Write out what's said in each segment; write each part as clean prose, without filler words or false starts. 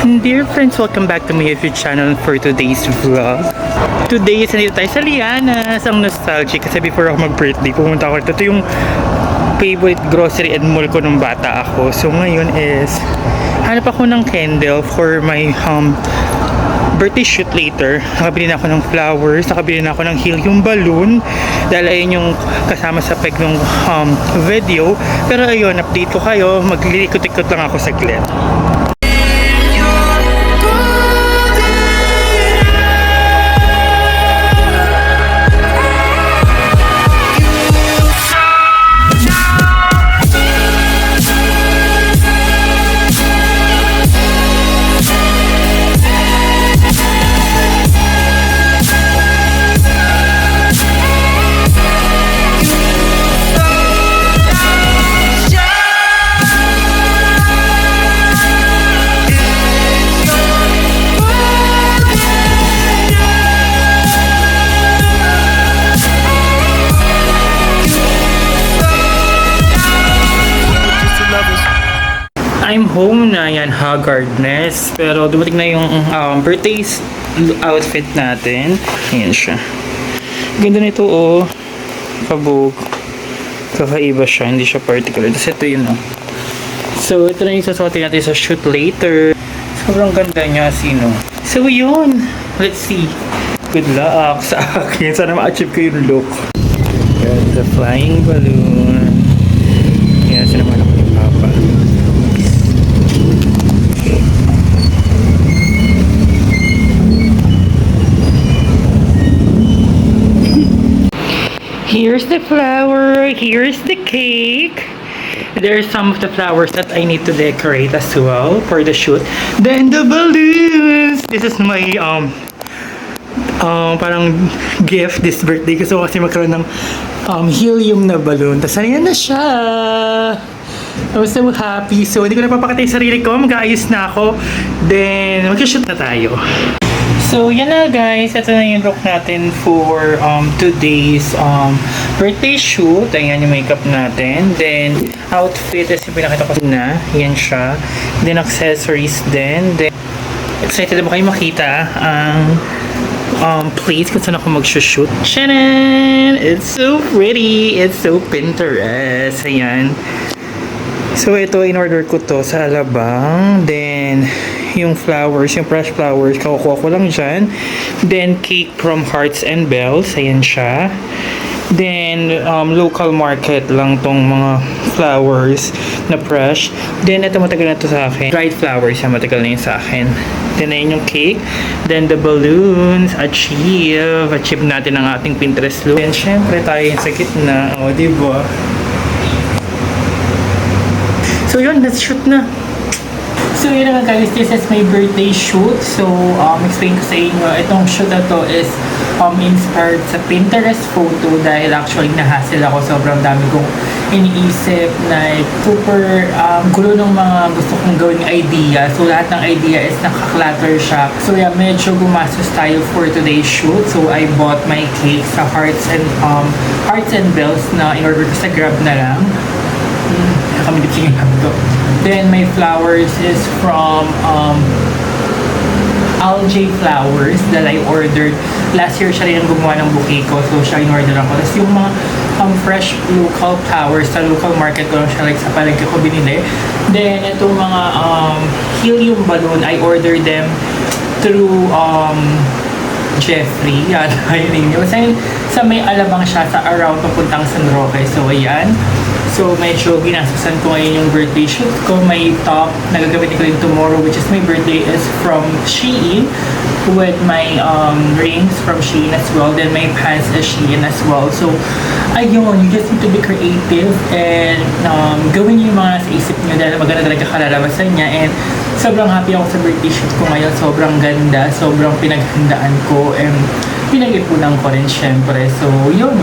Dear friends, welcome back to my YouTube channel for today's vlog. Today is nandito tayo sa Lianas. Ang nostalgic kasi before ako mag-birthday, pumunta ako ito yung favorite grocery and mall ko nung bata ako. So ngayon is hanap ako ng candle for my birthday shoot later. Nakabili na ako ng flowers, nakabili na ako ng helium balloon dahil ayun yung kasama sa peg ng video. Pero ayun, update ko kayo, maglilikot-ikot lang ako saglit. I'm home na yan, haggardness. Pero dumating na yung birthday outfit natin. Ayan siya. Ganda nito oh. Kabog. Kakaiba siya, hindi siya particular. Tapos ito yun oh. So ito na yung sasuotin natin sa shoot later. Sobrang ganda niya, sino. So yun. Let's see. Good luck sa akin. Sana ma-achieve ko yung look. Got the flying balloon. Yan, sinaman ako yung papa. Here's the flower, here's the cake. There's some of the flowers that I need to decorate as well for the shoot. Then the balloons. This is my parang gift this birthday. Gusto ko kasi magkaroon ng helium na balloon. Tapos ayan na siya. I was so happy. So hindi ko na papakita yung sarili ko. Mag-aayos na ako. Then mag-shoot na tayo. So, yan na guys. Ito na yung look natin for today's birthday shoot. Ayan yung makeup natin. Then, outfit. As yung pinakita ko na. Yan siya. Then, accessories din. Then, excited na ba kayo makita ang place kung saan ako mag-shoot. Shanan! It's so pretty. It's so Pinterest. Ayan. So, ito, in-order ko to sa Alabang. Then, yung flowers, yung fresh flowers, kakukuha ko lang dyan. Then, cake from Hearts and Bells. Ayan siya. Then, local market lang tong mga flowers na fresh. Then, ito matagal na to sa akin. Dried flowers, yan, matagal na yun sa akin. Then, ayun yung cake. Then, the balloons. Achieve. Achieve natin ang ating Pinterest look. Then, syempre, tayo sa gitna. O, diba? So, yun. Let's shoot na. So yun naman guys, this is my birthday shoot. So explain ko sa inyo, itong shoot na to is inspired sa Pinterest photo dahil actually nahassle ako. Sobrang dami kong iniisip na super gulo ng mga gusto kong gawing idea. So lahat ng idea is nakaklutter siya. So yeah, medyo gumastos tayo for today's shoot. So I bought my cake sa Hearts and Bells na in-order ko sa Grab na lang. Nakamigit sige to. Then my flowers is from Algae Flowers that I ordered. Last year siya rin ang gumawa ng bouquet ko. So siya in-order ako. Tapos yung mga fresh local flowers sa local market ko lang siya, like sa palengke ko binili. Then itong mga helium balloon, I ordered them through Jeffrey. Yan, ayun yun. Sa may Alabang siya sa around papuntang San Roque. So ayan. So, medyo ginasusan ko ngayon yung birthday shoot ko. May top na gagamitin ko rin tomorrow, which is my birthday, is from Shein with my rings from Shein as well. Then, my pants is Shein as well. So, ayun, you just need to be creative and gawin yung mga sa isip nyo dahil maganda talaga kalalabasan niya. And sobrang happy ako sa birthday shoot ko ngayon. Sobrang ganda, sobrang pinaghandaan ko, and pinag-ipunan ko rin syempre. So, yun.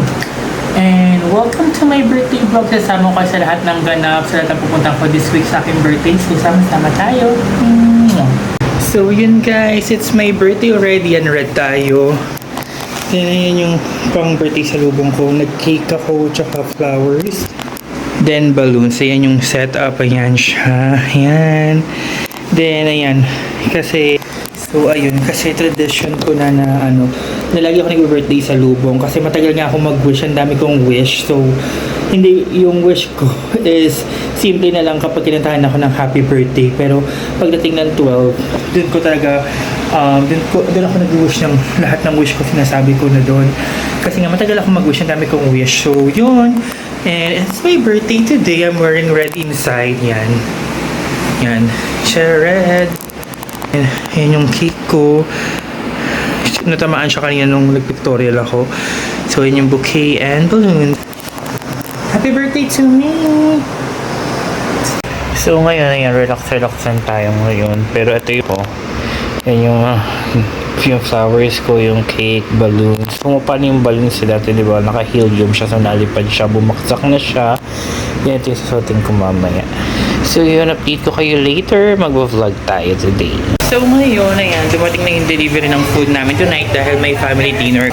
And welcome to my birthday vlog. Kasama ko sa lahat ng ganap, sa lahat ng pupunta ko this week sa aking birthday. So, sama-sama tayo. So, yun guys. It's my birthday already. And red tayo. Yan yung pang birthday sa lubong ko. Nag-cake ako, tsaka flowers. Then balloons. Ayan yung setup. Ayan siya. Ayan. Then, ayan. Kasi, so, ayun. Kasi tradition ko na lagi ako nag-birthday sa lubong. Kasi matagal nga ako mag-wish. Ang dami kong wish. So, hindi, yung wish ko is simple na lang kapag kinantahan ako ng happy birthday. Pero, pagdating ng 12, dun ko talaga, dun ako nag-wish ng lahat ng wish ko. Sinasabi ko na dun. Kasi nga, matagal ako mag-wish. Ang dami kong wish. So, yun. And it's my birthday today. I'm wearing red inside. Yan. Yan. Siya red. And, yan yung cake ko. Natamaan siya kanina nung nag-pictorial ako. So, yan yung bouquet and balloon. Happy birthday to me! So, ngayon, ayan, relax-relaxan tayo ngayon. Pero ito yung yung flowers ko, yung cake, balloons. Pumapano yung balloons dati, di ba? Naka-helium siya, so nalipad siya, bumaksak na siya. Yan, ito yung susutin ko mamaya. So, yun, update ko kayo later. Mag-vlog tayo today. So, ngayon, ayan, dumating na yung delivery ng food namin tonight dahil may family dinner.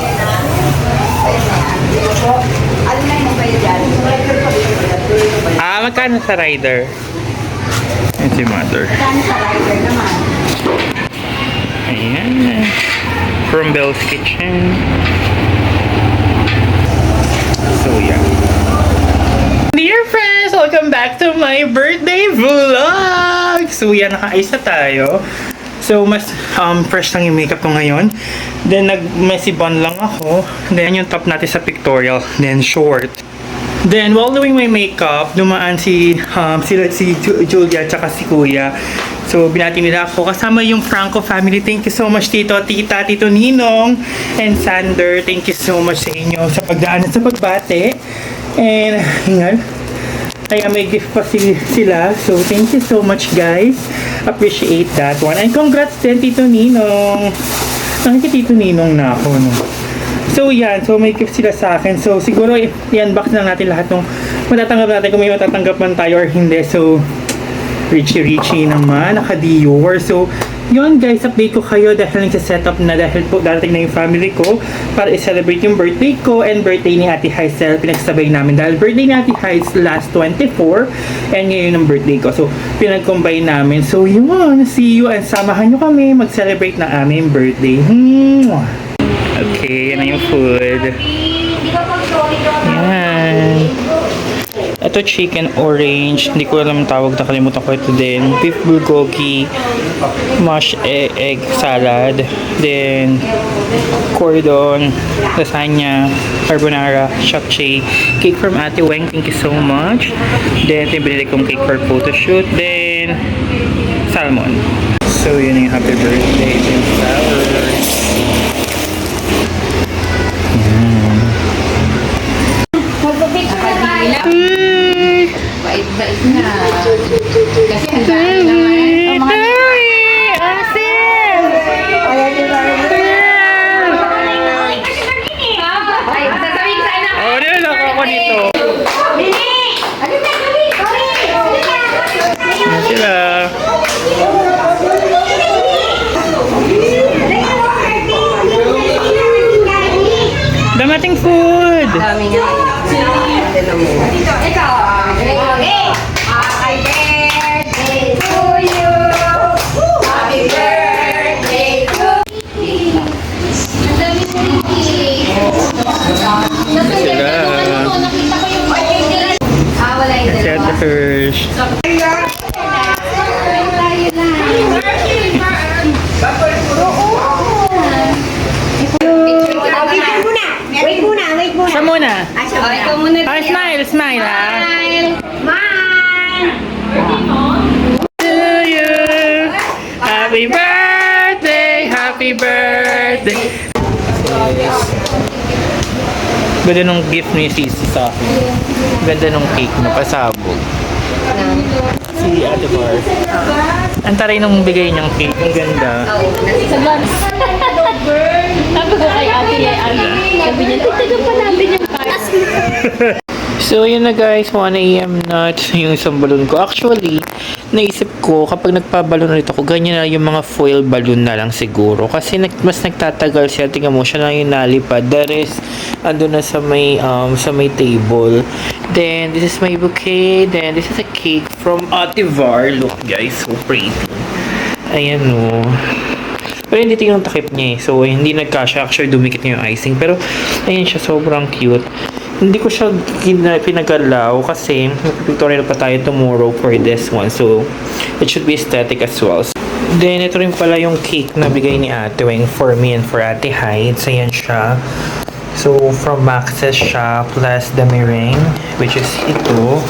Magkano sa rider? Yan si mother. Magkano sa rider naman? Ayan. From Bell's Kitchen. So, yeah. Dear friends, welcome back to my birthday vlog! So, yan, naka-ayos na tayo. So, mas fresh lang yung makeup ko ngayon. Then, nag-messy bun lang ako. Then, yung top natin sa pictorial. Then, short. Then, while doing my makeup, dumaan si Julia at si Kuya. So, binati nila ako. Kasama yung Franco family. Thank you so much, Tito, Tita, Tito Ninong, and Sander. Thank you so much sa inyo sa pagdaan at sa pagbate. And, hingal. Kaya may gift pa sila. So, thank you so much, guys. Appreciate that one. And congrats din, Tito Ninong. Nakikita Tito Ninong na ako, no? So, yan. So, may gift sila sa akin. So, siguro, i-unbox lang natin lahat ng matatanggap natin kung may matatanggap man tayo or hindi. So, Richie naman. Naka-Dior. So, yun guys, update ko kayo dahil nagsa-set up na dahil po darating na yung family ko para i-celebrate yung birthday ko and birthday ni Ate Hazel. Pinagsabay namin dahil birthday ni Ate Hazel last 24 and ngayon ang birthday ko. So, pinag-combine namin. So, yun. See you and samahan nyo kami mag-celebrate ng aming birthday. Okay, yan na yung food. Yan. Ito chicken orange. Hindi ko alam ang tawag, nakalimutan ko ito din. Beef bulgogi, mashed egg salad, then cordon, lasagna, carbonara, japchae, cake from Ate Weng. Thank you so much. Then ito yung binili kong cake for photoshoot. Then salmon. So yun yung happy birthday. Then flowers. Bait-bait na. Kasi ang dami naman. Ay, sasabihin ko sa anak. Oh, niloloko ako nito. Yan sila. Damating food. Dami nga. Ikaw. Happy birthday to you. Happy birthday to you. Ang dami mo rin Sila. nakita ko yung wala yung Si Ate Hirsch. Wait muna. Siya muna. Ikaw muna. Smile, smile ha. Smile. To you. Happy birthday, happy birthday. Ganda nung gift ni Sisi sa akin. Ganda nung cake na pasabog. Si Ate Bar. Ang taray nung bigay niyang cake. Ang ganda. Sabi ko kay ate, sabi niya, tignan pa namin yung cards. So, yun na guys, 1 AM na yung isang balloon ko. Actually, naisip ko, kapag nagpabalon ulit ako, ganyan na yung mga foil balloon na lang siguro. Kasi mas nagtatagal siya. Tingnan mo, siya lang yung nalipad. The rest, ando na sa may table. Then, this is my bouquet. Then, this is a cake from Ate Var. Look guys, so pretty. Ayan o. Pero hindi ito yung takip niya eh. So, hindi nagkasya. Actually, dumikit niya yung icing. Pero, ayan siya. Sobrang cute. Hindi ko siya pinagalaw kasi magpipictorial pa tayo tomorrow for this one. So, it should be aesthetic as well. Then, ito rin pala yung cake na bigay ni Ate Weng for me and for Ate Heights. Ayan siya. So, from Max's siya plus the meringue, which is ito.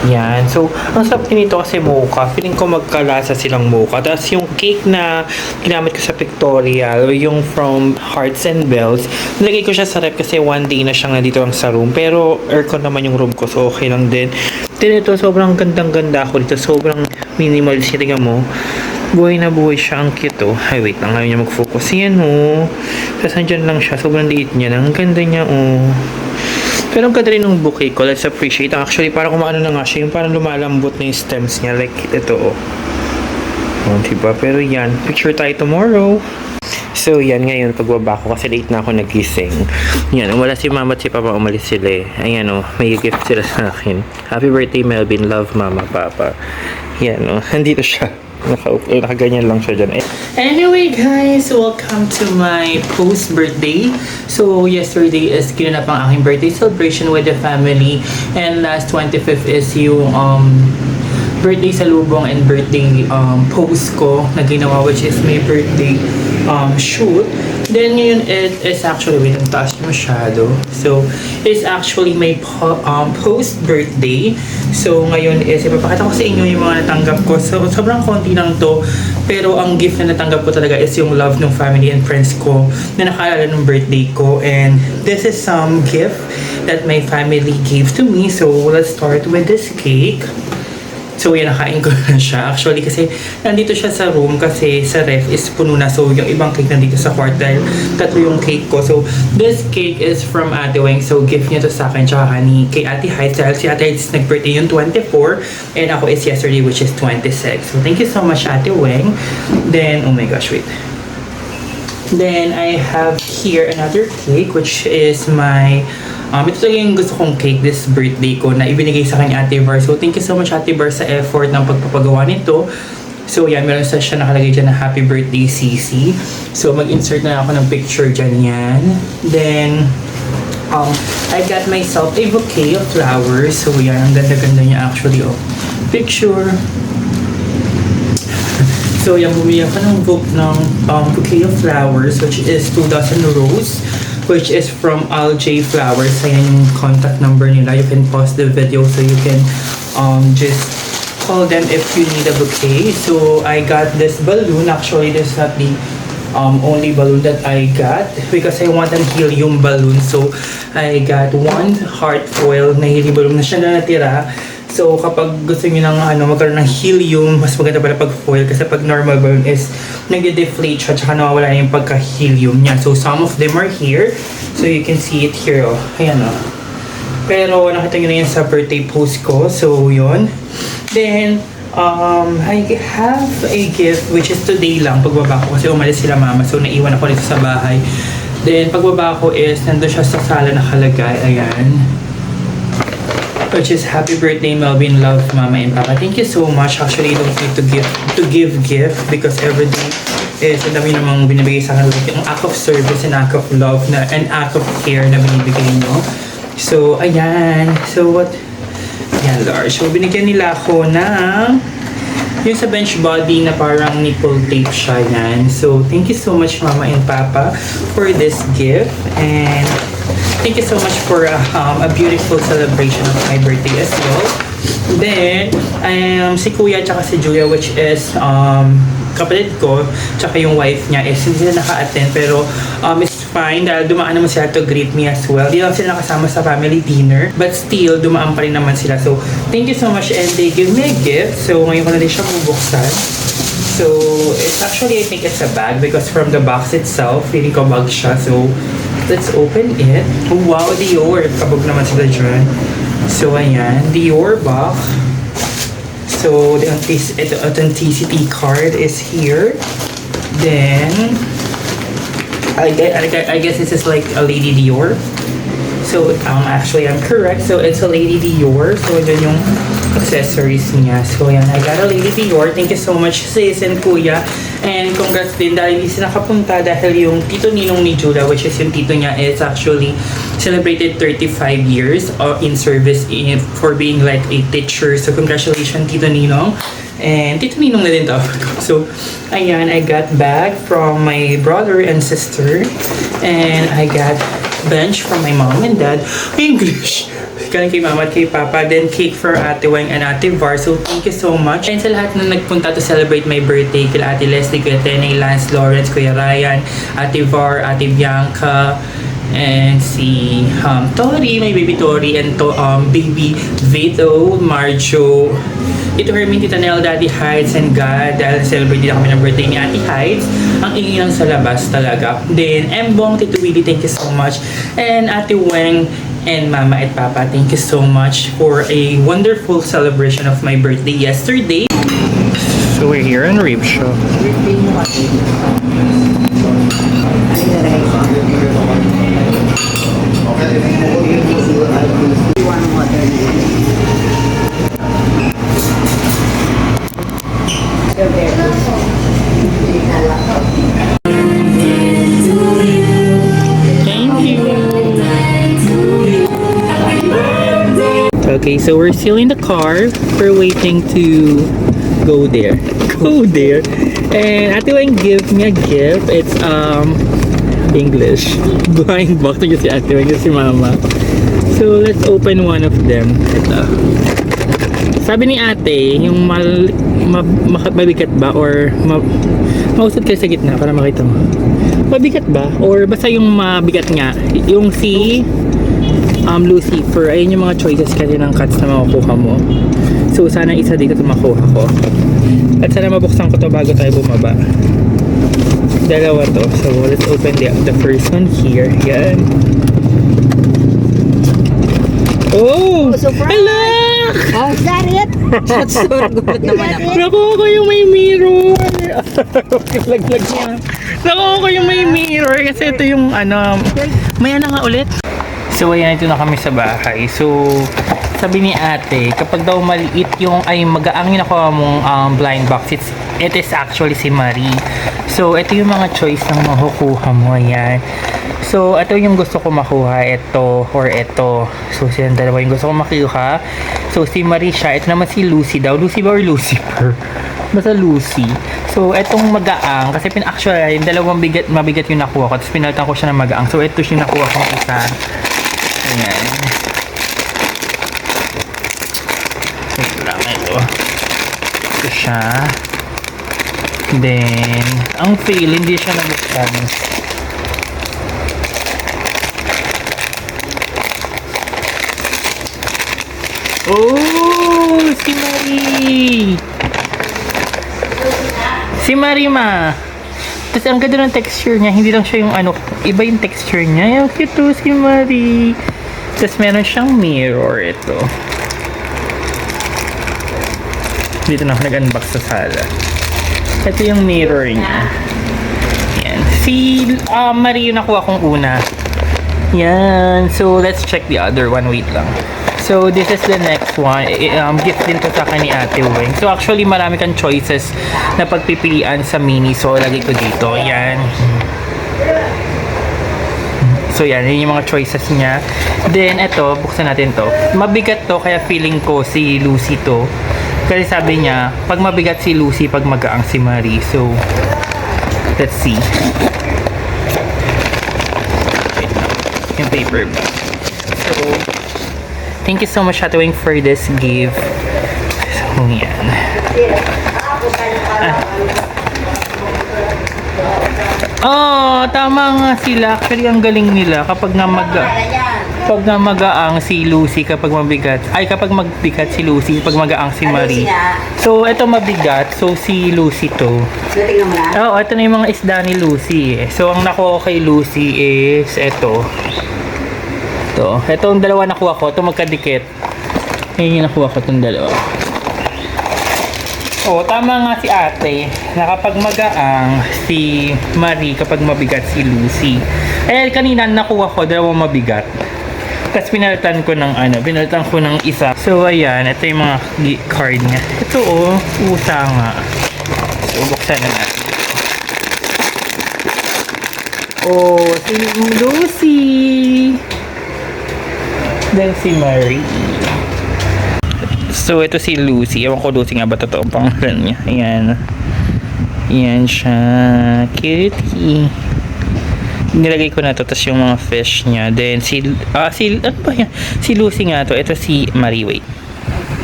Yan. So, ang sarap din ito kasi mocha. Feeling ko magkalasa silang mocha. Tapos yung cake na ginamit ko sa pictorial, yung from Hearts and Bells, nilagay ko siya sa rep kasi one day na siyang nandito lang sa room. Pero aircon naman yung room ko, so okay lang din. Then ito, sobrang gandang-ganda ako dito. Sobrang minimalist. Tingnan mo. Buhay na buhay siya. Ang cute oh. Ay, wait lang. Ayaw niya mag-focus. Yan oh. Tapos andyan lang siya. Sobrang liit niya. Ang ganda niya oh. Pero ang ganda rin ng bouquet ko. Let's appreciate. Actually, parang kumaano na nga siya. Yung parang lumalambot na yung stems niya. Like, ito oh. Oh, diba? Pero yan. Picture tayo tomorrow. So, yan ngayon. Pagbaba ko kasi late na ako nagising. Yan. Wala si mama at si papa. Umalis sila eh. Ayan oh. May gift sila sa akin. Happy birthday, Melvin. Love, mama, papa. Yan oh. Nandito siya. Nakaganyan lang siya dyan. Anyway guys, welcome to my post-birthday. So yesterday is ginanap ang aking birthday celebration with the family. And last 25th is yung birthday salubong and birthday post ko na ginawa, which is my birthday shoot. Then ngayon it is actually, wait, ang taas niya masyado. So it's actually my post birthday. So ngayon is ipapakita ko sa inyo yung mga natanggap ko. So sobrang konti lang to, pero ang gift na natanggap ko talaga is yung love ng family and friends ko na nakaalala ng birthday ko. And this is some gift that my family gave to me. So let's start with this cake. So yan, nakain ko na siya. Actually kasi nandito siya sa room kasi sa ref is puno na. So yung ibang cake nandito sa kwarto dahil tatlo yung cake ko. So this cake is from Ate Weng. So gift niya to sa akin tsaka ni kay Ate Heights. Dahil si Ate Heights nag-birthday yung 24 and ako is yesterday, which is 26. So thank you so much, Ate Weng. Then, oh my gosh, wait. Then I have here another cake, which is my ito talaga yung gusto kong cake this birthday ko na ibinigay sa akin ni Ate Bar. So thank you so much, Ate Bar, sa effort ng pagpapagawa nito. So yan, meron siya nakalagay dyan na happy birthday CC. So mag-insert na ako ng picture dyan yan. Then I got myself a bouquet of flowers. So yan, ang ganda-ganda niya actually. Oh, picture. So yan, bumili ako ng bouquet of flowers, which is 2 dozen rose, which is from Alj Flowers. Ayan yung contact number nila. You can pause the video so you can just call them if you need a bouquet. So I got this balloon. Actually, this is not the only balloon that I got because I want an helium balloon. So I got one heart foil na helium balloon na siya na natira. So kapag gusto niyo ng magkaroon ng helium, mas maganda pala pag foil kasi pag normal balloon is nag-deflate siya tsaka nawawala na yung pagka-helium niya. So some of them are here. So you can see it here. Oh. Ayan oh. Pero nakita niyo na yan sa birthday post ko. So yun. Then I have a gift which is today lang pagbaba ko kasi umalis sila mama. So naiwan ako dito sa bahay. Then pagbaba ko is nandun siya sa sala nakalagay. Ayan. Which is happy birthday, Melvin, love, mama and papa. Thank you so much. Actually, don't need to give gift because everything is ang dami namang binibigay sa akin. Like, yung act of service and act of love na and act of care na binibigay nyo. So, ayan. So, what? Ayan, large. So, binigyan nila ako ng yung sa bench body na parang nipple tape siya yan. So, thank you so much, mama and papa, for this gift. And thank you so much for a beautiful celebration of my birthday as well. Then, si Kuya tsaka si Julia, which is kapatid ko, tsaka yung wife niya, is hindi sila naka-attend. Pero it's fine dahil dumaan naman sila to greet me as well. Di lang sila nakasama sa family dinner. But still, dumaan pa rin naman sila. So, thank you so much and they give me a gift. So, ngayon ko na din siya bubuksan. So, it's actually, I think it's a bag because from the box itself, feeling ko bag siya. So, let's open it. Oh, wow, Dior. Kabog naman sila dyan. So, ayan. Dior box. So, the authenticity card is here. Then, I guess this is like a Lady Dior. So, actually, I'm correct. So, it's a Lady Dior. So, then yung accessories niya. So, yan. I got a Lady Dior. Thank you so much, sis and kuya. And congrats din dahil hindi sila nakapunta dahil yung tito ninong ni Julia, which is yung tito niya, is actually celebrated 35 years in service for being like a teacher. So, congratulations, Tito Ninong. And Tito Ninong na din to. So, ayan, I got bag from my brother and sister. And I got bench from my mom and dad. English! Galing kay mama at kay papa. Then cake for Ate Weng and Ate Var. So thank you so much. And sa lahat na nagpunta to celebrate my birthday, kila Ate Leslie, Kuya Tenay, Lance, Lawrence, Kuya Ryan, Ate Var, Ate Bianca, and si Tori, my baby Tori, and baby Vito, Marjo, Tito Hermin, Tita Nel, Daddy Heights, and God, dahil celebrate din kami ng birthday ni Ate Heights. Ang ingay lang sa labas talaga. Then, Embong, Tito Willie, thank you so much. And Ate Weng, and Mama and Papa, thank you so much for a wonderful celebration of my birthday yesterday. So we're here in Rib Shop. Thank you. Okay, so we're still in the car. We're waiting to go there. Go there. And Ate Weng give me a gift. It's English. Blind box na si Ate Weng si Mama. So let's open one of them. Ito. Sabi ni Ate, yung mabigat ba or mausad kayo sa gitna para makita mo. Mabigat ba? Or basta yung mabigat nga. Yung si Lucifer, ayun yung mga choices kasi ng cuts na makukuha mo. So, sana isa dito ito makuha ko. At sana mabuksan ko to bago tayo bumaba. Dalawa to. So, let's open the first one here. Yan. Oh! Surprise! Hello! Oh, is that it? Gulat naman ako. Nakuha ko yung may mirror! Laglag niya. Nakuha ko yung may mirror kasi ito yung may nga ulit. So, ayan, ito na kami sa bahay. So, sabi ni Ate, kapag daw maliit yung, magaang yung nakuha mong blind box, it is actually si Marie. So, ito yung mga choice ng makukuha mo. Ayan. So, ito yung gusto ko makuha. Ito or ito. So, silang dalawa yung gusto ko makuha. So, si Marie siya. Ito naman si Lucy daw. Lucy ba or Lucifer? Basta Lucy. So, etong magaang, kasi actually, yung dalawang mabigat yung nakuha ko. Tapos, pinalitan ko siya ng magaang. So, ito yung nakuha kong isa. Ayan. Ito lang ito. Ito siya. Then, ang feel, hindi siya nabuksan. Oh! Si Marie! Si Marie ma! Tapos ang ganda ng texture niya, hindi lang siya yung iba yung texture niya. Yung cute to si Marie. Tapos meron siyang mirror ito. Dito na ako nag-unbox sa sala. Ito yung mirror niya. Yan. Si Marie yung nakuha kong una. Yan. So, let's check the other one. Wait lang. So, this is the next one. Gift din to sa akin ni Ate Weng. So, actually, marami kang choices na pagpipilian sa mini. So, lagay ko dito. Yan. So, yan. Yun yung mga choices niya. Then, ito. Buksan natin to. Mabigat to, kaya feeling ko si Lucy to. Kasi sabi niya, pag mabigat si Lucy, pag magaang si Marie. So, let's see. Yung paper bag. So, thank you so much, Ate Weng, for this gift. So, yan. Oh, tama nga sila. Actually, ang galing nila kapag nga magaang si Lucy, kapag mabigat. Kapag mabigat si Lucy, pag magaang si Marie. So, ito mabigat. So, si Lucy to. Oo, ito na yung mga isda ni Lucy. So, ang nakuha ko kay Lucy is ito. Ito ang dalawa nakuha ko. Ito magkadikit. Ayun yung nakuha ko itong dalawa. Tama nga si Ate na kapag magaang si Marie, kapag mabigat si Lucy. Kanina nakuha ko dalawang mabigat. Tapos pinalitan ko ng isa. So, ayan. Ito yung mga card niya. Ito, usa nga. So, buksan na natin. Oh, si Lucy. Then si Marie. So, ito si Lucy. Ewan ko Lucy nga ba totoo pangalan niya. Ayan. Ayan siya. Cutie. Nilagay ko na to. Tapos yung mga fish niya. Then ano ba yan? Si Lucy nga to. Ito si Marie. Wait.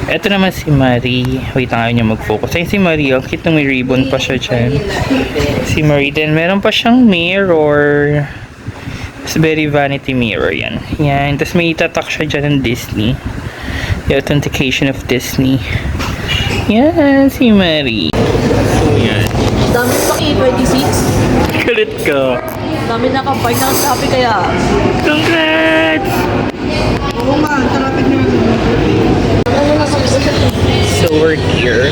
Ito naman si Marie. Wait lang, ayaw niya mag-focus. Ayun si Marie. Ang cute na may ribbon pa siya dyan. Si Marie. Then meron pa siyang mirror. It's very vanity mirror yan. Yan. Tapos may itatak siya dyan ng Disney. The authentication of Disney. Yan, si Marie. So, yan. Dami pa 26. Kulit ko. Dami na kampay ng sabi kaya. Congrats! So, we're here.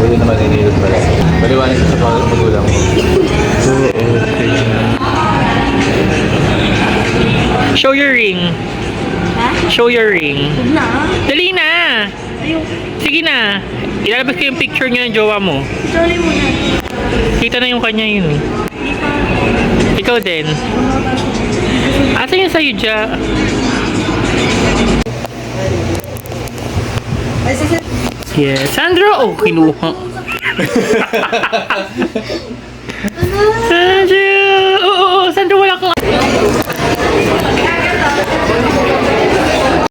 Pwede naman inilot pala. Maliwanag sa magulang mo. Show your ring. Show your ring. Na. Dali na! Sige na. Ilalabas ko yung picture niya ng jowa mo. Sorry mo na. Kita na yung kanya yun eh. Ikaw din. Asan yung sa'yo dyan? Yes. Sandra! Oh, kinuha. Sandra!